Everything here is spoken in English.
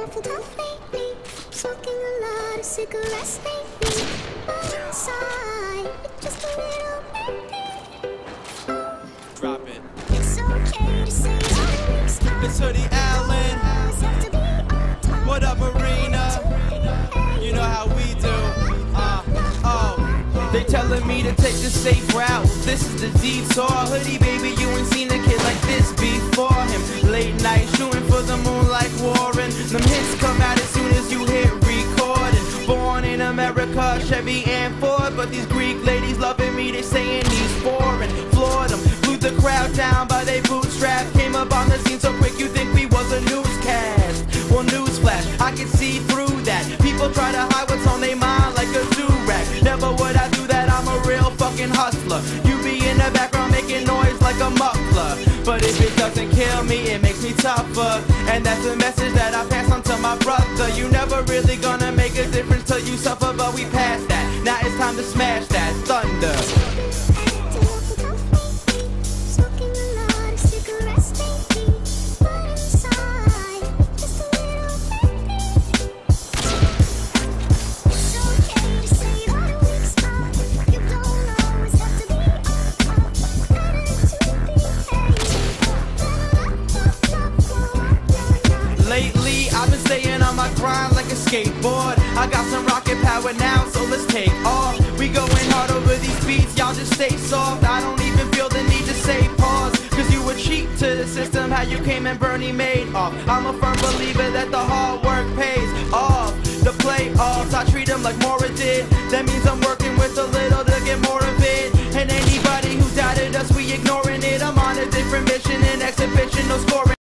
awful tough lately. Smoking a lot of cigarettes lately. But inside, it's just a little baby. Drop it. It's okay to say I'm weak spot. It's Hoodie Allen. What up, Marina? You know how we do. They telling me to take the safe route. This is the detour. Hoodie, baby, you ain't seen a kid like this before him. Late night shooting for the moon like Warren. Them hits come out as soon as you hit recording. Born in America, Chevy and Ford. But these Greek ladies loving me, they saying he's foreign. Floored them, glued the crowd down by they bootstrap. Came up on the scene so quick you think we was a newscast. Well, newsflash, I can see through that. People try to hide what's on their mind like a do-rag. Never would I do that, I'm a real fucking hustler. You be in the background making noise like a muffler. But if it doesn't kill me, it makes me tougher. And that's the message that I pass on to my brother. You never really gonna make a difference till you suffer, but we passed that. Now it's time to smash that thunder. Lately, I've been staying on my grind like a skateboard. I got some rocket power now, so let's take off. We going hard over these beats, y'all just stay soft. I don't even feel the need to say pause, cause you were cheap to the system, how you came and Bernie made off. I'm a firm believer that the hard work pays off. The playoffs, I treat them like Mora did. That means I'm working with a little to get more